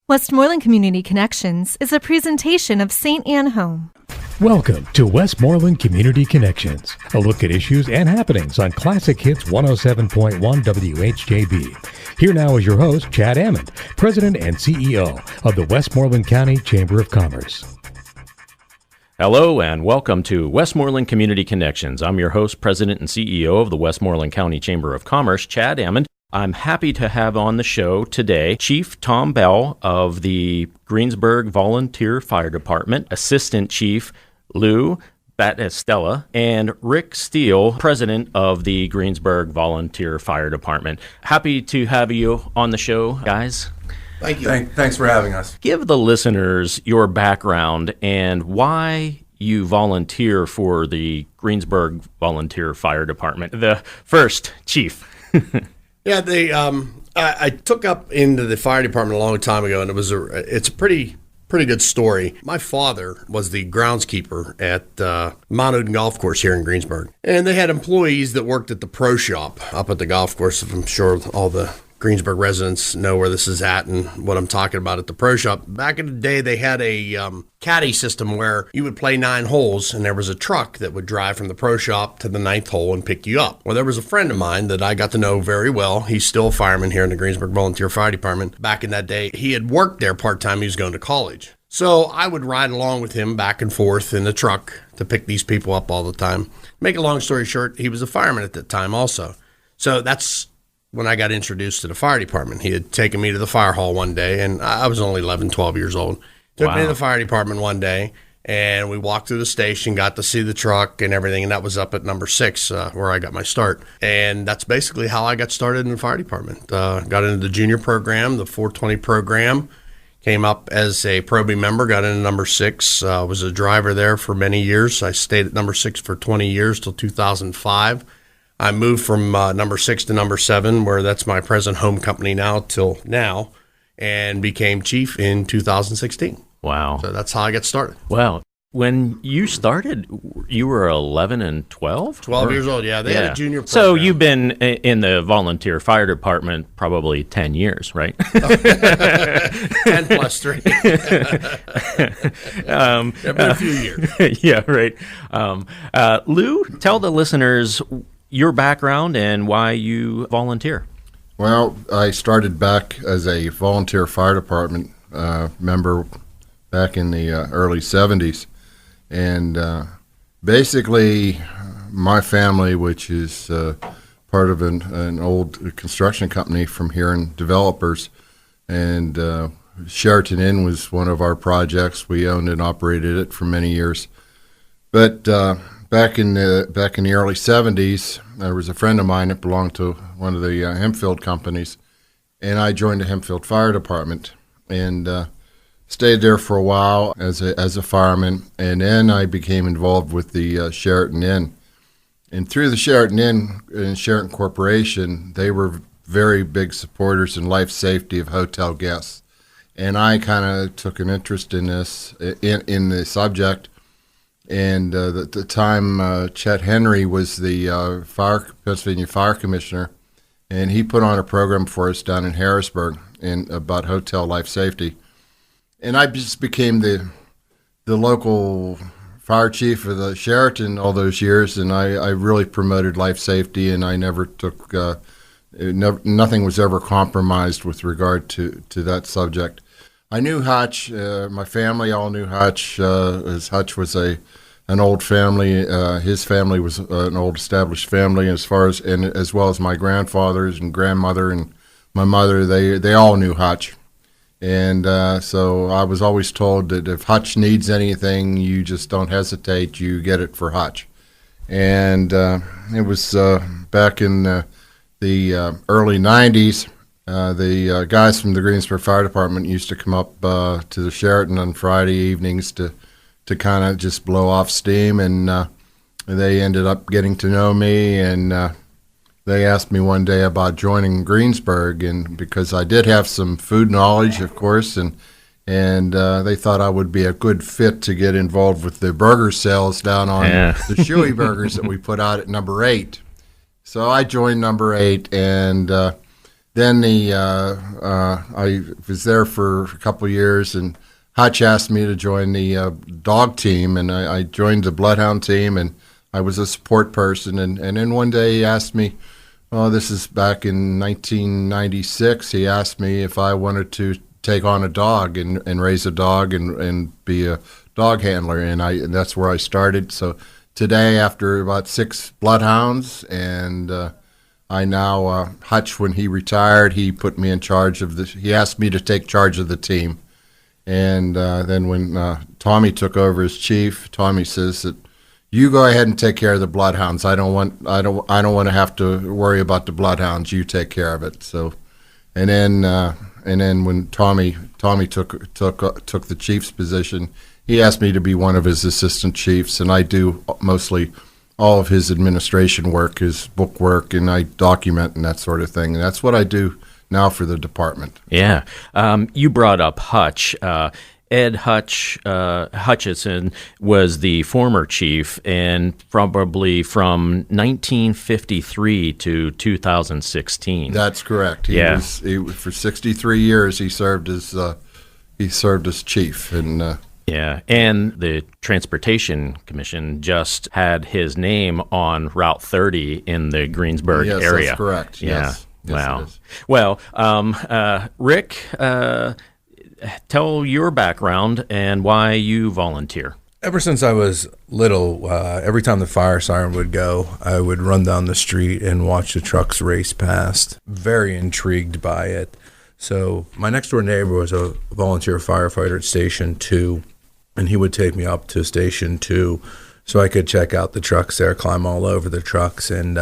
Westmoreland Community Connections is a presentation of St. Anne Home. Welcome to Westmoreland Community Connections, a look at issues and happenings on Classic Hits 107.1 WHJB. Here now is your host, Chad Ammond, President and CEO of the Westmoreland County Chamber of Commerce. Hello and welcome to Westmoreland Community Connections. I'm your host, President and CEO of the Westmoreland County Chamber of Commerce, Chad Ammond. I'm happy to have on the show today Chief Tom Bell of the Greensburg Volunteer Fire Department, Assistant Chief Lou Battistella, and Rick Steele, President of the Greensburg Volunteer Fire Department. Happy to have you on the show, guys. Thank you. Thanks for having us. Give the listeners your background and why you volunteer for the Greensburg Volunteer Fire Department. The first, Chief. Yeah, I took up into the fire department a long time ago, and it's a pretty good story. My father was the groundskeeper at Mount Odin Golf Course here in Greensburg, and they had employees that worked at the pro shop up at the golf course. I'm sure all the Greensburg residents know where this is at and what I'm talking about at the pro shop. Back in the day, they had a caddy system where you would play 9 holes, and there was a truck that would drive from the pro shop to the 9th hole and pick you up. Well, there was a friend of mine that I got to know very well. He's still a fireman here in the Greensburg Volunteer Fire Department. Back in that day, he had worked there part-time. He was going to college. So I would ride along with him back and forth in the truck to pick these people up all the time. Make a long story short, he was a fireman at that time also. So that's when I got introduced to the fire department. He had taken me to the fire hall one day, and I was only 11, 12 years old. Took me to the fire department one day, and we walked through the station, got to see the truck and everything, and that was up at number 6 where I got my start. And that's basically how I got started in the fire department. Got into the junior program, the 420 program, came up as a Proby member, got into number 6, was a driver there for many years. I stayed at number 6 for 20 years till 2005. I moved from number 6 to number 7, where that's my present home company now till now, and became chief in 2016. Wow. So that's how I got started. Wow. When you started, you were 11 and 12? 12 years old, yeah. They had a junior program. So you've been in the volunteer fire department probably 10 years, right? 10 plus 3. Been a few years. Yeah, right. Lou, tell the listeners your background and why you volunteer. Well, I started back as a volunteer fire department member back in the early 70s. And basically, my family, which is part of an old construction company from here in developers, and Sheraton Inn was one of our projects. We owned and operated it for many years. But back in the early 70s, there was a friend of mine that belonged to one of the Hempfield companies, and I joined the Hempfield Fire Department and stayed there for a while as a fireman, and then I became involved with the Sheraton Inn. And through the Sheraton Inn and Sheraton Corporation, they were very big supporters in life safety of hotel guests, and I kind of took an interest in this in the subject. And at the time, Chet Henry was the Pennsylvania Fire Commissioner, and he put on a program for us down in Harrisburg about hotel life safety. And I just became the local fire chief of the Sheraton all those years, and I really promoted life safety, and I never took nothing was ever compromised with regard to that subject. I knew Hutch. My family all knew Hutch, as Hutch was an old family. His family was an old established family, as well as my grandfathers and grandmother and my mother. They all knew Hutch. And so I was always told that if Hutch needs anything, you just don't hesitate, you get it for Hutch. And it was back in the early 90s, the guys from the Greensburg Fire Department used to come up to the Sheraton on Friday evenings to kind of just blow off steam, and they ended up getting to know me, and they asked me one day about joining Greensburg, and because I did have some food knowledge, of course, and they thought I would be a good fit to get involved with the burger sales down on the Shoey burgers that we put out at number 8. So I joined number 8, and then I was there for a couple of years, and Hutch asked me to join the dog team, and I joined the bloodhound team, and I was a support person. And then one day he asked me, oh, this is back in 1996, he asked me if I wanted to take on a dog and raise a dog and be a dog handler, and that's where I started. So today, after about 6 bloodhounds, and I now, Hutch, when he retired, he put me in charge of he asked me to take charge of the team. And then when Tommy took over as chief, Tommy says that you go ahead and take care of the bloodhounds. I don't want to have to worry about the bloodhounds. You take care of it. So, and then when Tommy took the chief's position, he asked me to be one of his assistant chiefs, and I do mostly all of his administration work, his book work, and I document and that sort of thing. And that's what I do now for the department. Yeah. You brought up Hutch. Ed Hutchison was the former chief, and probably from 1953 to 2016. That's correct. He was for 63 years. He served as chief, and yeah, and the Transportation Commission just had his name on Route 30 in the Greensburg area. Yes, that's correct. Yeah. Yes. Wow. Well, Rick, tell your background and why you volunteer. Ever since I was little, every time the fire siren would go, I would run down the street and watch the trucks race past. Very intrigued by it. So my next door neighbor was a volunteer firefighter at Station 2, and he would take me up to Station 2 so I could check out the trucks there, climb all over the trucks. And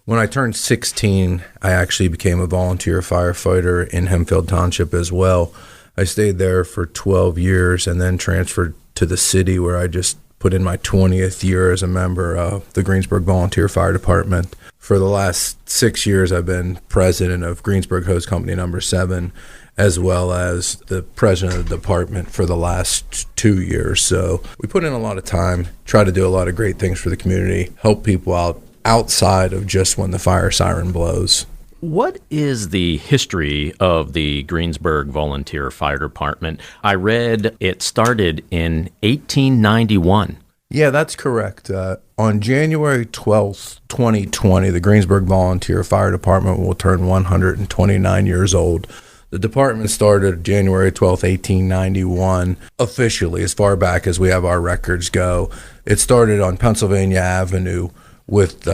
when I turned 16, I actually became a volunteer firefighter in Hempfield Township as well. I stayed there for 12 years and then transferred to the city, where I just put in my 20th year as a member of the Greensburg Volunteer Fire Department. For the last 6 years, I've been president of Greensburg Hose Company number 7, as well as the president of the department for the last 2 years. So we put in a lot of time, try to do a lot of great things for the community, help people out outside of just when the fire siren blows. What is the history of the Greensburg Volunteer Fire Department? I read it started in 1891. Yeah, that's correct. On January 12th, 2020, the Greensburg Volunteer Fire Department will turn 129 years old. The department started January 12th, 1891, officially, as far back as we have our records go. It started on Pennsylvania Avenue with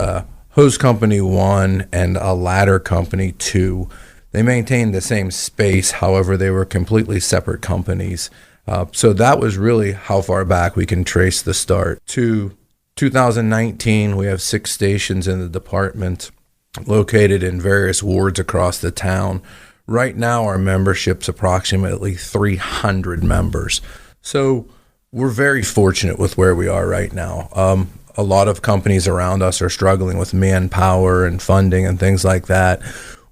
Hose Company 1 and a Ladder Company 2. They maintained the same space, however, they were completely separate companies. So that was really how far back we can trace the start. To 2019, we have 6 stations in the department located in various wards across the town. Right now, our membership's approximately 300 members. So we're very fortunate with where we are right now. A lot of companies around us are struggling with manpower and funding and things like that.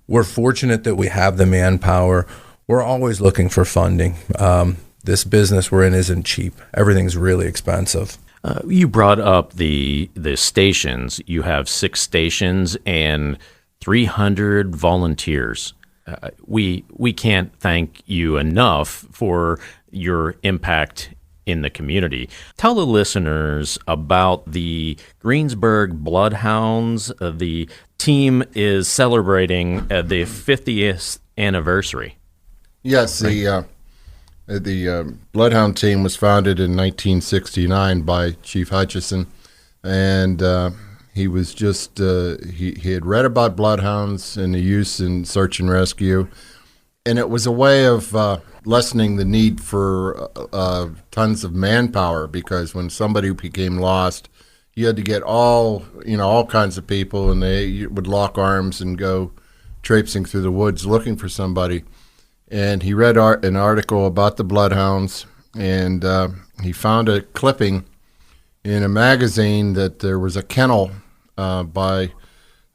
We're fortunate that we have the manpower. We're always looking for funding. This business we're in isn't cheap. Everything's really expensive. You brought up the stations. You have 6 stations and 300 volunteers. We can't thank you enough for your impact in the community. Tell the listeners about the Greensburg Bloodhounds. The team is celebrating the 50th anniversary. Yes, right. The Bloodhound team was founded in 1969 by Chief Hutchison, and he was just he had read about bloodhounds and the use in search and rescue, and it was a way of lessening the need for tons of manpower, because when somebody became lost, you had to get all kinds of people, and they would lock arms and go traipsing through the woods looking for somebody. And he read an article about the bloodhounds, and he found a clipping in a magazine that there was a kennel by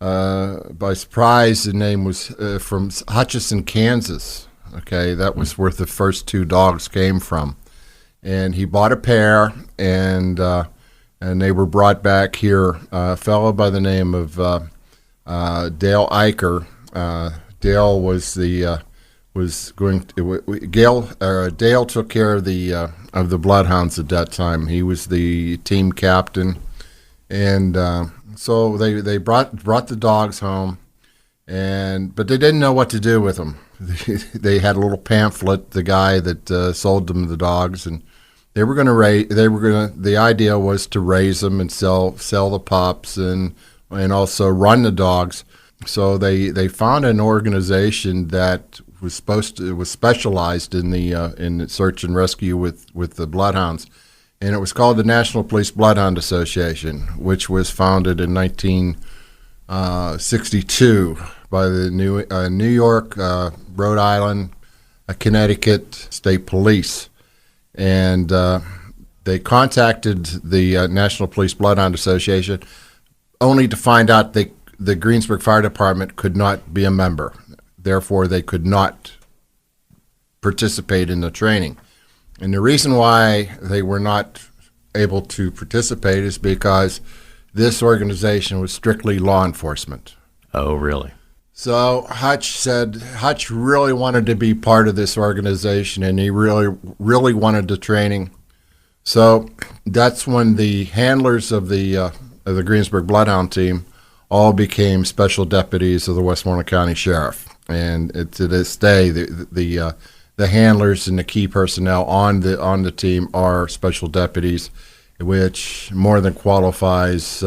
surprise. The name was from Hutchinson, Kansas. Okay, that was where the first 2 dogs came from, and he bought a pair, and they were brought back here. A fellow by the name of Dale Eicher. Dale was the Dale took care of the Bloodhounds at that time. He was the team captain, and so they brought the dogs home, but they didn't know what to do with them. They had a little pamphlet, the guy that sold them the dogs, and the idea was to raise them and sell the pups and also run the dogs. So they found an organization that was specialized in the search and rescue with the bloodhounds, and it was called the National Police Bloodhound Association, which was founded in 1962 by the New York, Rhode Island, Connecticut State Police, and they contacted the National Police Bloodhound Association only to find out the Greensburg Fire Department could not be a member. Therefore, they could not participate in the training. And the reason why they were not able to participate is because this organization was strictly law enforcement. Oh, really? So Hutch really wanted to be part of this organization, and he really, really wanted the training. So that's when the handlers of the Greensburg Bloodhound team all became special deputies of the Westmoreland County Sheriff. And to this day, the handlers and the key personnel on the team are special deputies, which more than qualifies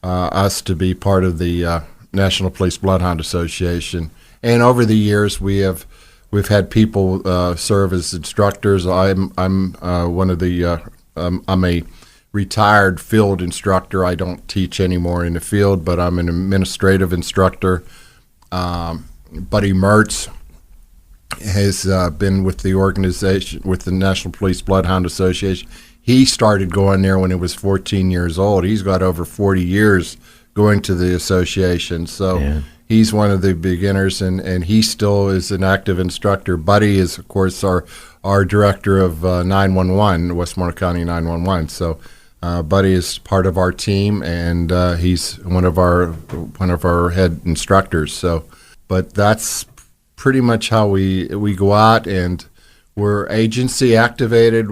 us to be part of the National Police Bloodhound Association. And over the years, we've had people serve as instructors. I'm one of the I'm a retired field instructor. I don't teach anymore in the field, but I'm an administrative instructor. Buddy Mertz has been with the organization, with the National Police Bloodhound Association. He started going there when he was 14 years old. He's got over 40 years going to the association. So yeah. He's one of the beginners, and he still is an active instructor. Buddy is, of course, our director of 911, Westmoreland County 911. So Buddy is part of our team, and he's one of our head instructors. So, but that's pretty much how we go out, and we're agency activated.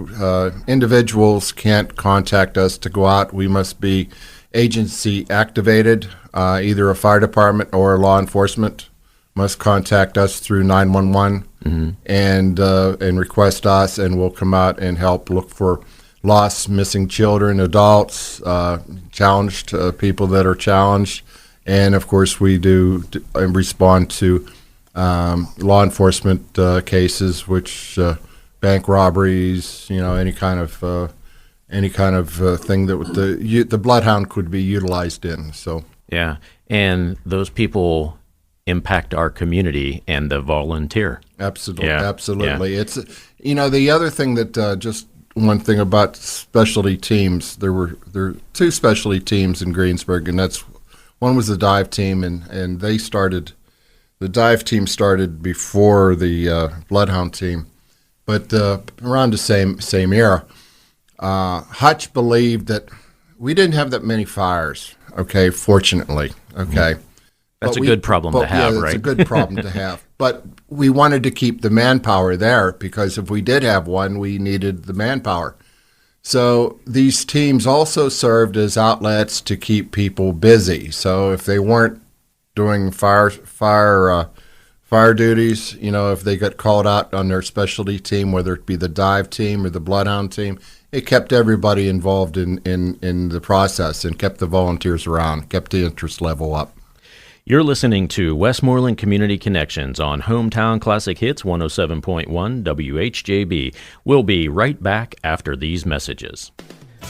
Individuals can't contact us to go out. We must be agency activated. Either a fire department or law enforcement must contact us through 911 and request us, and we'll come out and help look for lost, missing children, adults, challenged people that are challenged, and of course we do respond to law enforcement cases, which bank robberies, any kind of thing that the bloodhound could be utilized in. So yeah, and those people impact our community and the volunteer. Absolutely, yeah. Absolutely. Yeah. It's the other thing that just one thing about specialty teams. There are two specialty teams in Greensburg, and one was the dive team, and they started. The dive team started before the bloodhound team, but around the same era. Hutch believed that we didn't have that many fires. Okay, fortunately. Okay, that's a good problem to have, right? It's a good problem to have. But we wanted to keep the manpower there, because if we did have one, we needed the manpower. So these teams also served as outlets to keep people busy. So if they weren't doing fire duties, if they got called out on their specialty team, whether it be the dive team or the bloodhound team, it kept everybody involved in the process and kept the volunteers around, kept the interest level up. You're listening to Westmoreland Community Connections on Hometown Classic Hits 107.1 WHJB. We'll be right back after these messages.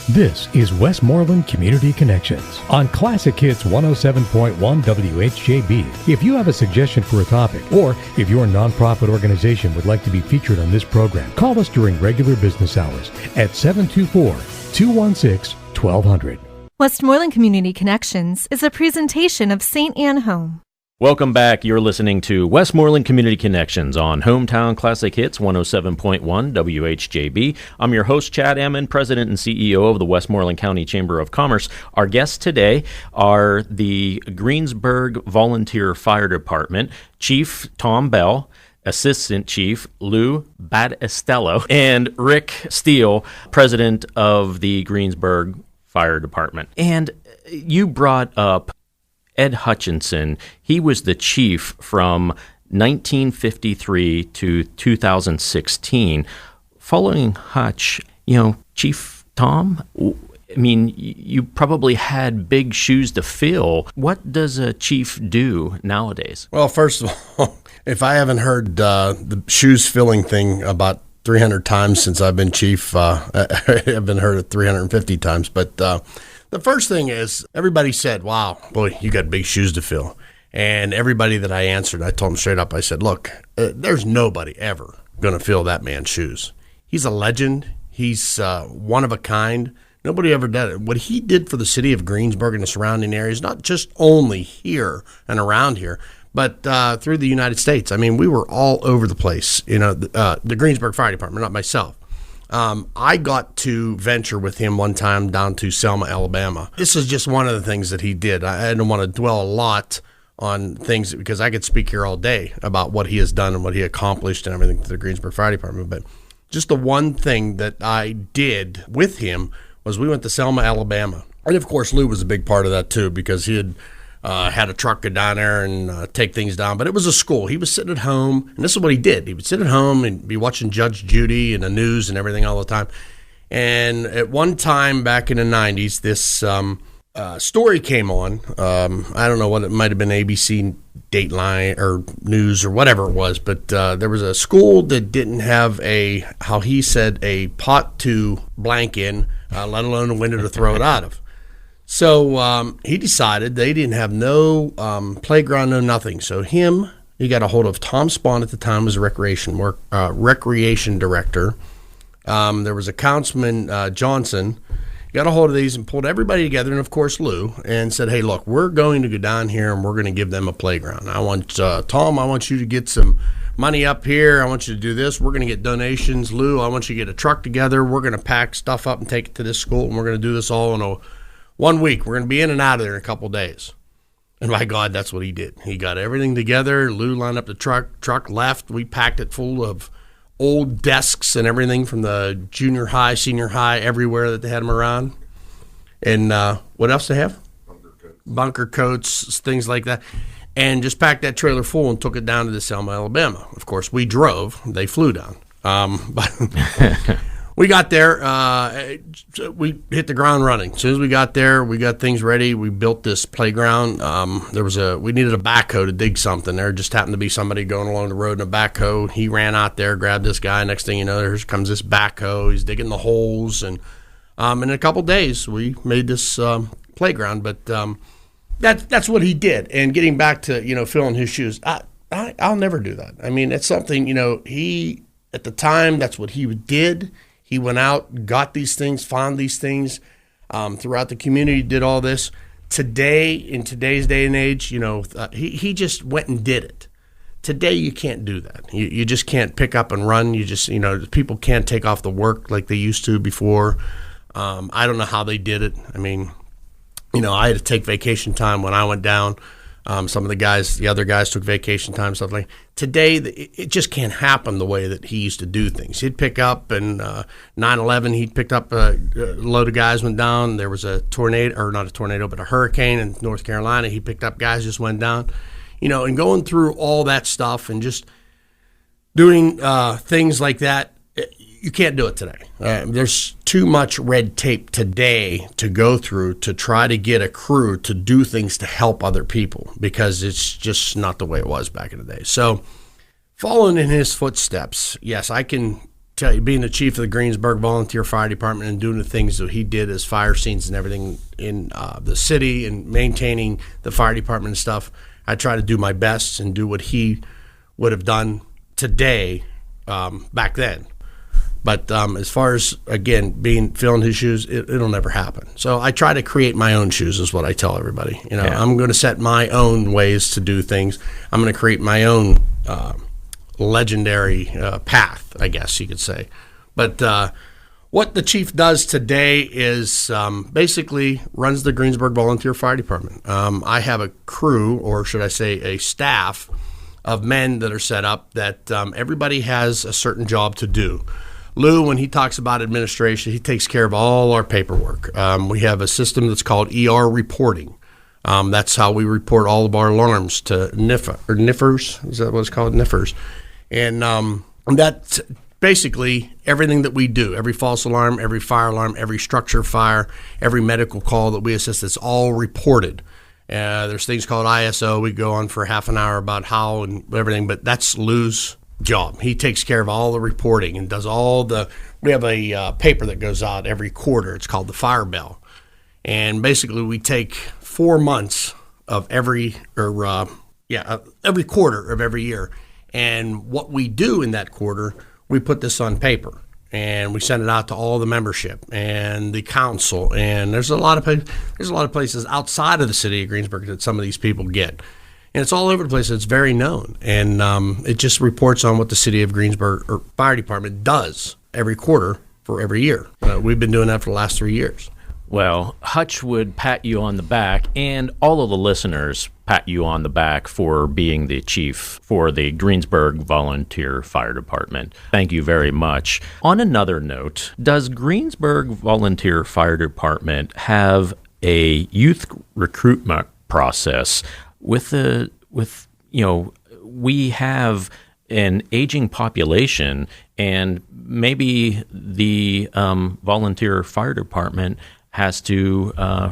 This is Westmoreland Community Connections on Classic Hits 107.1 WHJB. If you have a suggestion for a topic, or if your nonprofit organization would like to be featured on this program, call us during regular business hours at 724-216-1200. Westmoreland Community Connections is a presentation of St. Anne Home. Welcome back. You're listening to Westmoreland Community Connections on Hometown Classic Hits 107.1 WHJB. I'm your host, Chad Ammon, President and CEO of the Westmoreland County Chamber of Commerce. Our guests today are the Greensburg Volunteer Fire Department, Chief Tom Bell, Assistant Chief Lou Battistello, and Rick Steele, President of the Greensburg Fire Department. And you brought up Ed Hutchinson. He was the chief from 1953 to 2016. Following Hutch, Chief Tom, I mean, you probably had big shoes to fill. What does a chief do nowadays? Well, first of all, if I haven't heard the shoes filling thing about 300 times since I've been chief, I've been heard it 350 times. But the first thing is everybody said, wow, boy, you got big shoes to fill. And everybody that I answered, I told them straight up, I said, look, there's nobody ever going to fill that man's shoes. He's a legend. He's one of a kind. Nobody ever did it. What he did for the city of Greensburg and the surrounding areas, not just only here and around here, but through the United States. I mean, we were all over the place, the Greensburg Fire Department, not myself. I got to venture with him one time down to Selma, Alabama. This is just one of the things that he did. I don't want to dwell a lot on things because I could speak here all day about what he has done and what he accomplished and everything to the Greensburg Fire Department. But just the one thing that I did with him was we went to Selma, Alabama. And, of course, Lou was a big part of that, too, because he had had a truck go down there and take things down. But it was a school. He was sitting at home, and this is what he did. He would sit at home and be watching Judge Judy and the news and everything all the time. And at one time back in the 90s, this story came on. I don't know what it might have been, ABC, Dateline, or News, or whatever it was. But there was a school that didn't have how he said, a pot to blank in, let alone a window to throw it out of. So he decided they didn't have no playground, no nothing. So he got a hold of Tom Spawn at the time, was a recreation director. There was a councilman, Johnson. He got a hold of these and pulled everybody together, and of course Lou, and said, hey, look, we're going to go down here and we're going to give them a playground. I want Tom, I want you to get some money up here. I want you to do this. We're going to get donations. Lou, I want you to get a truck together. We're going to pack stuff up and take it to this school, and we're going to do this all in 1 week. We're going to be in and out of there in a couple of days. And by God, that's what he did. He got everything together. Lou lined up the truck left. We packed it full of old desks and everything from the junior high, senior high, everywhere that they had them around. And what else they have? Bunker coats, things like that. And just packed that trailer full and took it down to the Selma, Alabama. Of course, we drove. They flew down. But we got there. We hit the ground running. As soon as we got there, we got things ready. We built this playground. We needed a backhoe to dig something. There just happened to be somebody going along the road in a backhoe. He ran out there, grabbed this guy. Next thing you know, here comes this backhoe. He's digging the holes. And in a couple days, we made this playground. But that's what he did. And getting back to, filling his shoes, I'll never do that. I mean, it's something, he, at the time, that's what he did. He went out, got these things, found these things throughout the community, did all this. Today, in today's day and age, he just went and did it. Today, you can't do that. You just can't pick up and run. You just, people can't take off the work like they used to before. I don't know how they did it. I mean, I had to take vacation time when I went down. Some of the other guys took vacation time, stuff like that. Today, it just can't happen the way that he used to do things. He'd pick up, and 9/11, he picked up a load of guys, went down. There was a tornado, or not a tornado, but a hurricane in North Carolina. He picked up guys, just went down. And going through all that stuff and just doing things like that, you can't do it today. There's too much red tape today to go through to try to get a crew to do things to help other people, because it's just not the way it was back in the day. So following in his footsteps, yes, I can tell you, being the chief of the Greensburg Volunteer Fire Department and doing the things that he did as fire scenes and everything in the city and maintaining the fire department and stuff, I try to do my best and do what he would have done today back then. But as far as, again, filling his shoes, it'll never happen. So I try to create my own shoes is what I tell everybody. I'm going to set my own ways to do things. I'm going to create my own legendary path, I guess you could say. But what the chief does today is basically runs the Greensburg Volunteer Fire Department. I have a crew, or should I say a staff, of men that are set up that everybody has a certain job to do. Lou, when he talks about administration, he takes care of all our paperwork. We have a system that's called ER reporting. That's how we report all of our alarms to NIFRs. Is that what it's called? NIFRs. And that's basically everything that we do. Every false alarm, every fire alarm, every structure fire, every medical call that we assist, it's all reported. There's things called ISO. We go on for half an hour about how and everything, but that's Lou's job. He takes care of all the reporting and does we have a paper that goes out every quarter. It's called the Fire Bell. And basically we take 4 months of every quarter of every year. And what we do in that quarter, we put this on paper and we send it out to all the membership and the council. And there's a lot of places outside of the city of Greensburg that some of these people get. And it's all over the place. It's very known. And it just reports on what the city of Greensburg or fire department does every quarter for every year. We've been doing that for the last 3 years. Well, Hutch would pat you on the back, and all of the listeners pat you on the back for being the chief for the Greensburg Volunteer Fire Department. Thank you very much. On another note, does Greensburg Volunteer Fire Department have a youth recruitment process? We have an aging population, and maybe the volunteer fire department has to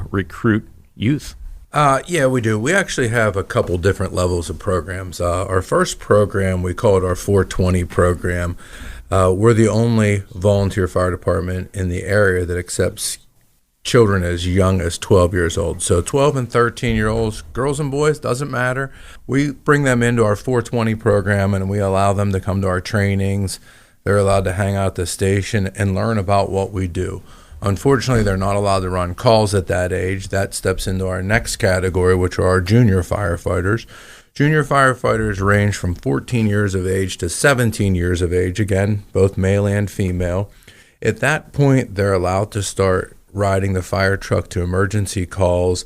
recruit youth. Yeah, we do. We actually have a couple different levels of programs. Our first program, we call it our 420 program. We're the only volunteer fire department in the area that accepts children as young as 12 years old. So 12 and 13-year-olds, girls and boys, doesn't matter. We bring them into our 420 program and we allow them to come to our trainings. They're allowed to hang out at the station and learn about what we do. Unfortunately, they're not allowed to run calls at that age. That steps into our next category, which are our junior firefighters. Junior firefighters range from 14 years of age to 17 years of age, again, both male and female. At that point, they're allowed to start riding the fire truck to emergency calls,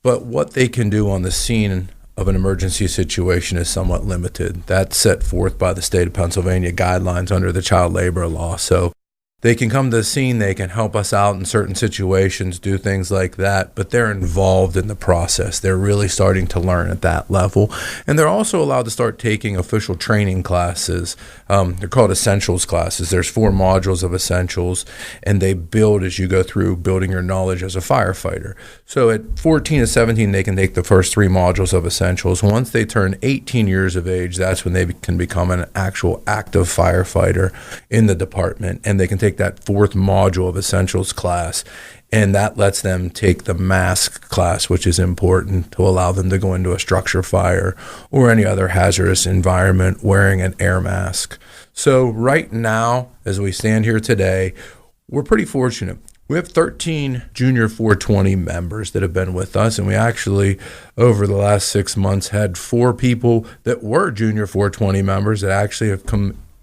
but what they can do on the scene of an emergency situation is somewhat limited. That's set forth by the state of Pennsylvania guidelines under the child labor law. So they can come to the scene, they can help us out in certain situations, do things like that, but they're involved in the process. They're really starting to learn at that level. And they're also allowed to start taking official training classes. They're called essentials classes. There's 4 modules of essentials, and they build as you go through building your knowledge as a firefighter. So at 14 to 17, they can take the first 3 modules of essentials. Once they turn 18 years of age, that's when they can become an actual active firefighter in the department, and they can take that 4th module of essentials class, and that lets them take the mask class, which is important to allow them to go into a structure fire or any other hazardous environment wearing an air mask. So right now, as we stand here today, we're pretty fortunate. We have 13 Junior 420 members that have been with us, and we actually, over the last 6 months, had 4 people that were Junior 420 members that actually have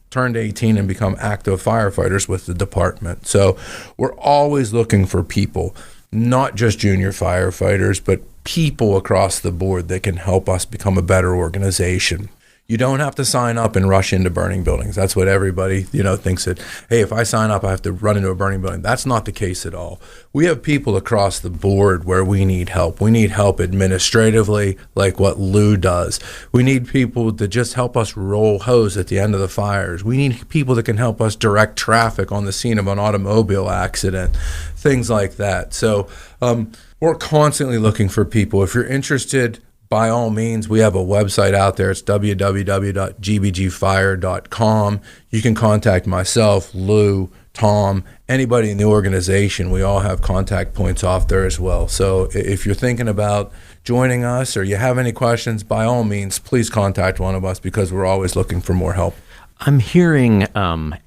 turned 18 and become active firefighters with the department. So we're always looking for people, not just junior firefighters, but people across the board that can help us become a better organization. You don't have to sign up and rush into burning buildings. That's what everybody, thinks that, hey, if I sign up, I have to run into a burning building. That's not the case at all. We have people across the board where we need help. We need help administratively, like what Lou does. We need people to just help us roll hose at the end of the fires. We need people that can help us direct traffic on the scene of an automobile accident, things like that. So we're constantly looking for people. If you're interested, by all means, we have a website out there. It's www.gbgfire.com. You can contact myself, Lou, Tom, anybody in the organization. We all have contact points off there as well. So if you're thinking about joining us or you have any questions, by all means, please contact one of us because we're always looking for more help. I'm hearing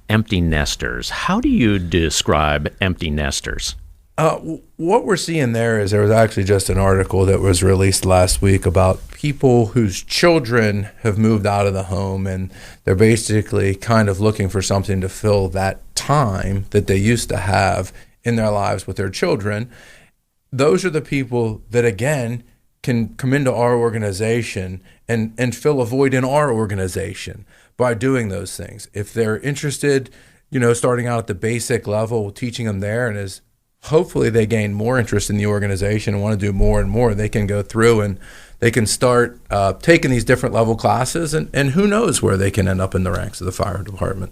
empty nesters. How do you describe empty nesters? What we're seeing there was actually just an article that was released last week about people whose children have moved out of the home, and they're basically kind of looking for something to fill that time that they used to have in their lives with their children. Those are the people that, again, can come into our organization and fill a void in our organization by doing those things. If they're interested, starting out at the basic level, teaching them there, and as hopefully they gain more interest in the organization and want to do more and more, they can go through and they can start taking these different level classes, and who knows where they can end up in the ranks of the fire department.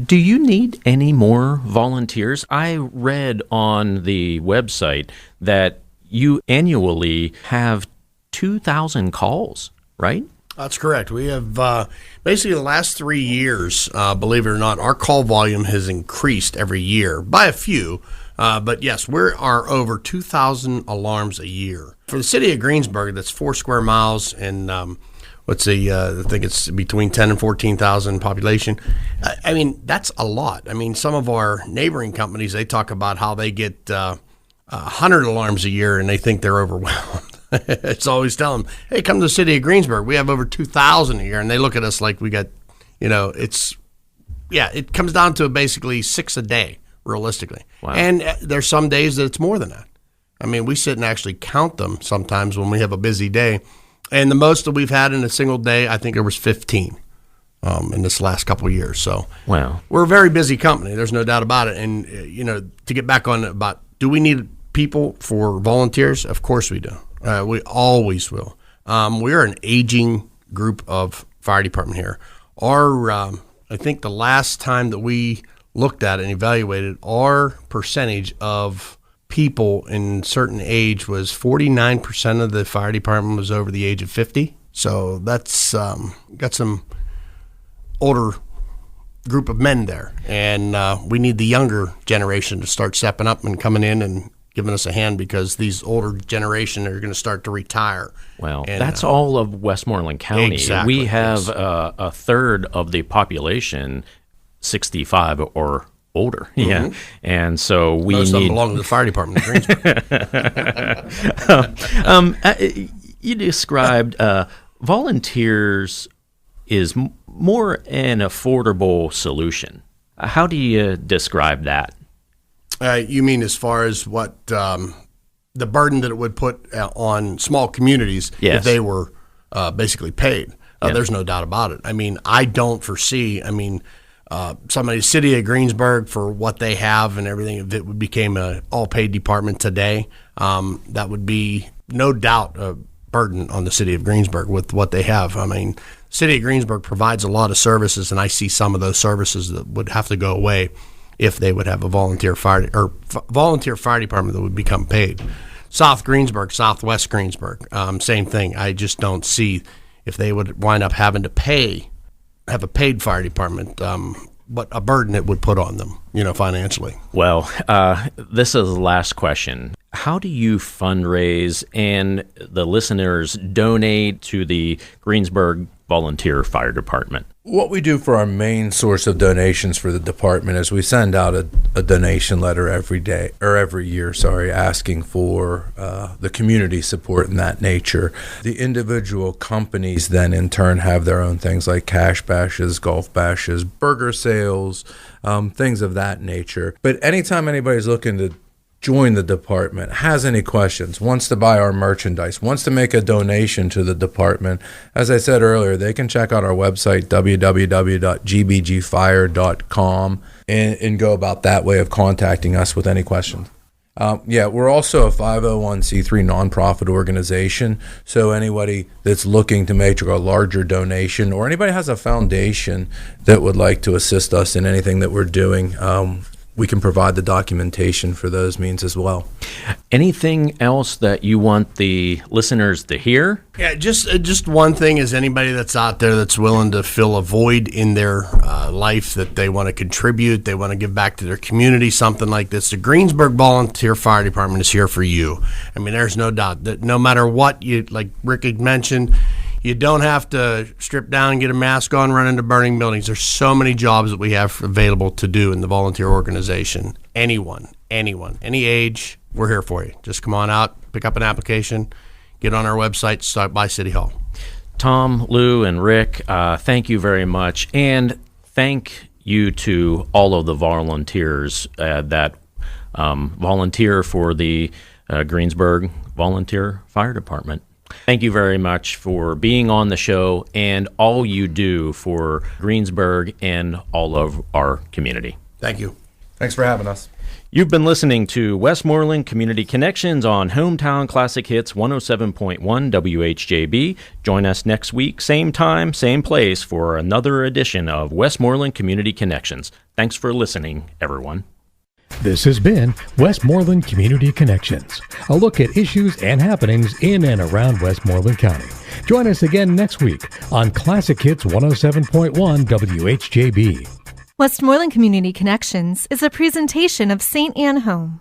Do you need any more volunteers? I read on the website that you annually have 2,000 calls, right? That's correct. We have basically the last 3 years, believe it or not, our call volume has increased every year by a few. But yes, we are over 2,000 alarms a year. For the city of Greensburg, that's 4 square miles and I think it's between 10 and 14,000 population. I mean, that's a lot. I mean, some of our neighboring companies, they talk about how they get 100 alarms a year and they think they're overwhelmed. It's always tell them, hey, come to the city of Greensburg. We have over 2,000 a year. And they look at us like we got, it comes down to basically 6 a day, realistically. Wow. And there's some days that it's more than that. I mean, we sit and actually count them sometimes when we have a busy day. And the most that we've had in a single day, I think there was 15 in this last couple of years. So wow, we're a very busy company. There's no doubt about it. And, to get back on about, do we need people for volunteers? Of course we do. We always will. We are an aging group of fire department here. I think the last time that we looked at and evaluated, our percentage of people in certain age was 49% of the fire department was over the age of 50. So that's got some older group of men there. And we need the younger generation to start stepping up and coming in and giving us a hand, because these older generation are going to start to retire. Well, that's all of Westmoreland County. Exactly, we have a third of the population 65 or older. Mm-hmm. Yeah, and so most of them belong to the fire department in Greensburg. You described volunteers is more an affordable solution. How do you describe that? You mean as far as what the burden that it would put on small communities yes. if they were basically paid? Yep. There's no doubt about it. I mean, I don't foresee, somebody, city of Greensburg, for what they have and everything, if it became an all-paid department today, that would be no doubt a burden on the city of Greensburg with what they have. I mean, city of Greensburg provides a lot of services, and I see some of those services that would have to go away if they would have a volunteer fire department that would become paid. South Greensburg, Southwest Greensburg, same thing. I just don't see, if they would wind up having to have a paid fire department, what a burden it would put on them, financially. Well, this is the last question. How do you fundraise and the listeners donate to the Greensburg Volunteer Fire Department? What we do for our main source of donations for the department is we send out a donation letter every year, asking for the community support in that nature. The individual companies then in turn have their own things like cash bashes, golf bashes, burger sales, things of that nature. But anytime anybody's looking to join the department, has any questions, wants to buy our merchandise, wants to make a donation to the department, as I said earlier, they can check out our website, www.gbgfire.com, and go about that way of contacting us with any questions. We're also a 501c3 nonprofit organization, so anybody that's looking to make a larger donation, or anybody has a foundation that would like to assist us in anything that we're doing, we can provide the documentation for those means as well. Anything else that you want the listeners to hear? Yeah, just one thing is, anybody that's out there that's willing to fill a void in their life, that they want to contribute, they want to give back to their community, something like this, the Greensburg Volunteer Fire Department is here for you. I mean, there's no doubt that no matter what, you, like Rick had mentioned, You don't have to strip down and get a mask on, run into burning buildings. There's so many jobs that we have available to do in the volunteer organization. Anyone, any age, we're here for you. Just come on out, pick up an application, get on our website, start by City Hall. Tom, Lou, and Rick, thank you very much. And thank you to all of the volunteers that volunteer for the Greensburg Volunteer Fire Department. Thank you very much for being on the show and all you do for Greensburg and all of our community. Thank you. Thanks for having us. You've been listening to Westmoreland Community Connections on Hometown Classic Hits 107.1 WHJB. Join us next week, same time, same place, for another edition of Westmoreland Community Connections. Thanks for listening, everyone. This has been Westmoreland Community Connections, a look at issues and happenings in and around Westmoreland County. Join us again next week on Classic Hits 107.1 WHJB. Westmoreland Community Connections is a presentation of St. Anne Home.